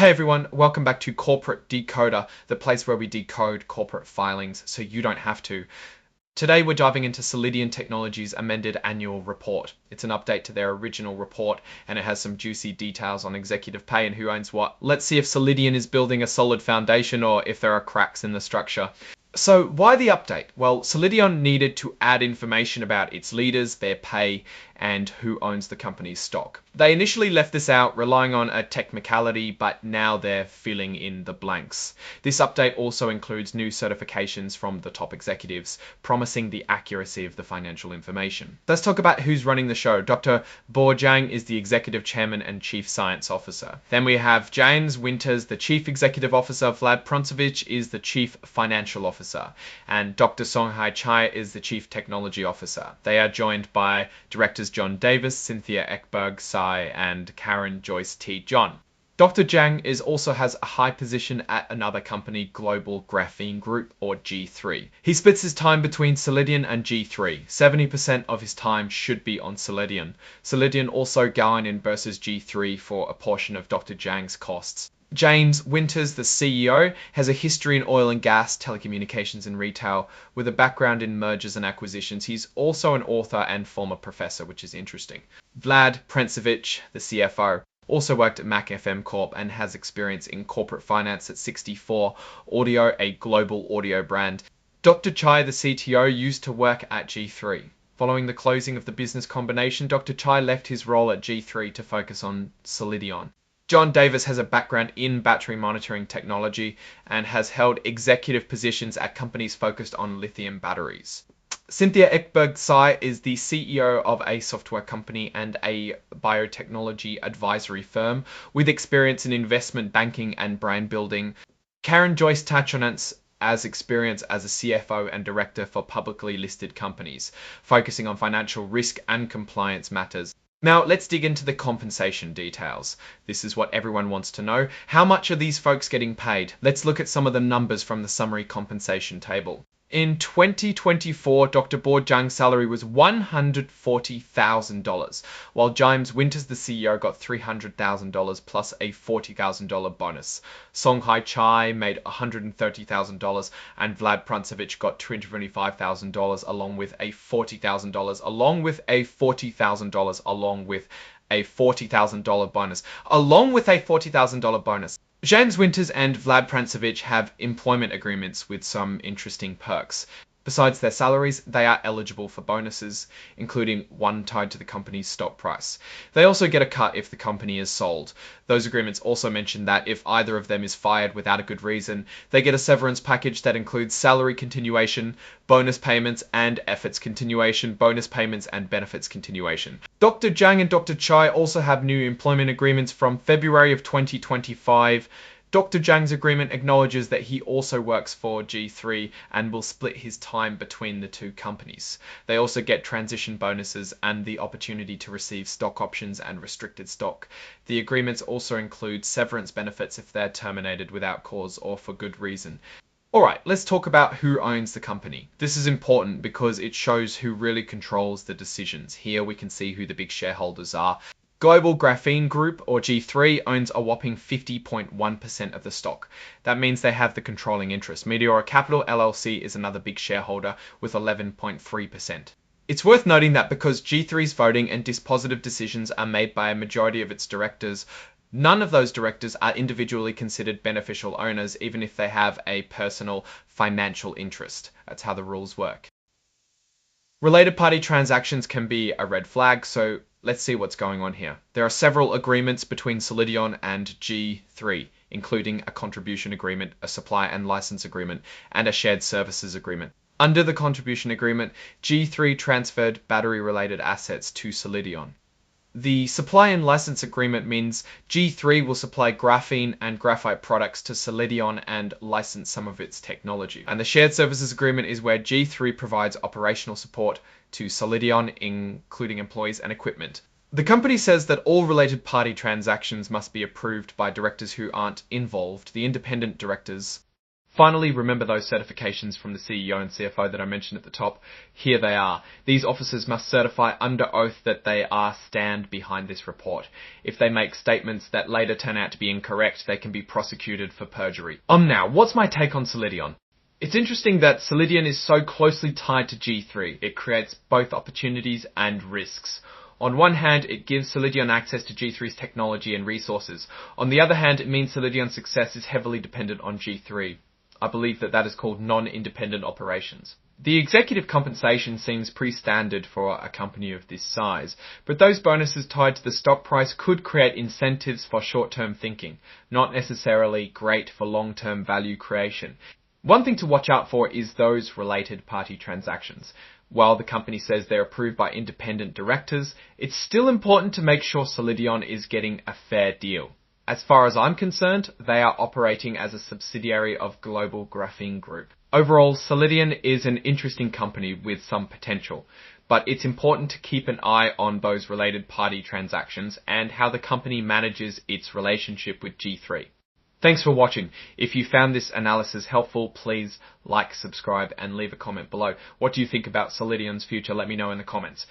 Hey everyone, welcome back to Corporate Decoder, the place where we decode corporate filings so you don't have to. Today we're diving into Solidion Technologies' amended annual report. It's an update to their original report and it has some juicy details on executive pay and who owns what. Let's see if Solidion is building a solid foundation or if there are cracks in the structure. So why the update? Well, Solidion needed to add information about its leaders, their pay, and who owns the company's stock. They initially left this out, relying on a technicality, but now they're filling in the blanks. This update also includes new certifications from the top executives, promising the accuracy of the financial information. Let's talk about who's running the show. Dr. Bo Zhang is the Executive Chairman and Chief Science Officer. Then we have James Winters, the Chief Executive Officer. Vlad Proncevich is the Chief Financial Officer. And Dr. Songhai Chai is the Chief Technology Officer. They are joined by directors John Davis, Cynthia Ekberg Tsai, and Karen Joyce T. John. Dr. Zhang also has a high position at another company, Global Graphene Group, or G3. He splits his time between Solidion and G3. 70% of his time should be on Solidion. Solidion also going in versus G3 for a portion of Dr. Zhang's costs. James Winters, the CEO, has a history in oil and gas, telecommunications and retail, with a background in mergers and acquisitions. He's also an author and former professor, which is interesting. Vlad Proncevich, the CFO, also worked at Mac FM Corp and has experience in corporate finance at 64 Audio, a global audio brand. Dr. Chai, the CTO, used to work at G3. Following the closing of the business combination, Dr. Chai left his role at G3 to focus on Solidion. John Davis has a background in battery monitoring technology and has held executive positions at companies focused on lithium batteries. Cynthia Ekberg Tsai is the CEO of a software company and a biotechnology advisory firm with experience in investment banking and brand building. Karen Joyce Tachonance has experience as a CFO and director for publicly listed companies, focusing on financial risk and compliance matters. Now, let's dig into the compensation details. This is what everyone wants to know. How much are these folks getting paid? Let's look at some of the numbers from the summary compensation table. In 2024, Dr. Bo Zhang's salary was $140,000, while James Winters, the CEO, got $300,000 plus a $40,000 bonus. Songhai Chai made $130,000 and Vlad Proncevich got $225,000 along with a $40,000, along with a $40,000, along with a $40,000 bonus, along with a $40,000 bonus. James Winters and Vlad Proncevich have employment agreements with some interesting perks. Besides their salaries, they are eligible for bonuses, including one tied to the company's stock price. They also get a cut if the company is sold. Those agreements also mention that if either of them is fired without a good reason, they get a severance package that includes salary continuation, bonus payments and efforts continuation, bonus payments and benefits continuation. Dr. Zhang and Dr. Chai also have new employment agreements from February of 2025. Dr. Zhang's agreement acknowledges that he also works for G3 and will split his time between the two companies. They also get transition bonuses and the opportunity to receive stock options and restricted stock. The agreements also include severance benefits if they're terminated without cause or for good reason. Alright, let's talk about who owns the company. This is important because it shows who really controls the decisions. Here we can see who the big shareholders are. Global Graphene Group, or G3, owns a whopping 50.1% of the stock. That means they have the controlling interest. Meteora Capital LLC is another big shareholder with 11.3%. It's worth noting that because G3's voting and dispositive decisions are made by a majority of its directors, none of those directors are individually considered beneficial owners, even if they have a personal financial interest. That's how the rules work. Related party transactions can be a red flag, so let's see what's going on here. There are several agreements between Solidion and G3, including a contribution agreement, a supply and license agreement, and a shared services agreement. Under the contribution agreement, G3 transferred battery-related assets to Solidion. The supply and license agreement means G3 will supply graphene and graphite products to Solidion and license some of its technology. And the shared services agreement is where G3 provides operational support to Solidion, including employees and equipment. The company says that all related party transactions must be approved by directors who aren't involved. The independent directors Finally, remember those certifications from the CEO and CFO that I mentioned at the top. Here they are. These officers must certify under oath that they stand behind this report. If they make statements that later turn out to be incorrect, they can be prosecuted for perjury. Now, what's my take on Solidion? It's interesting that Solidion is so closely tied to G3. It creates both opportunities and risks. On one hand, it gives Solidion access to G3's technology and resources. On the other hand, it means Solidion's success is heavily dependent on G3. I believe that is called non-independent operations. The executive compensation seems pretty standard for a company of this size, but those bonuses tied to the stock price could create incentives for short-term thinking, not necessarily great for long-term value creation. One thing to watch out for is those related party transactions. While the company says they're approved by independent directors, it's still important to make sure Solidion is getting a fair deal. As far as I'm concerned, they are operating as a subsidiary of Global Graphene Group. Overall, Solidion is an interesting company with some potential, but it's important to keep an eye on those related party transactions and how the company manages its relationship with G3. Thanks for watching. If you found this analysis helpful, please like, subscribe, and leave a comment below. What do you think about Solidion's future? Let me know in the comments.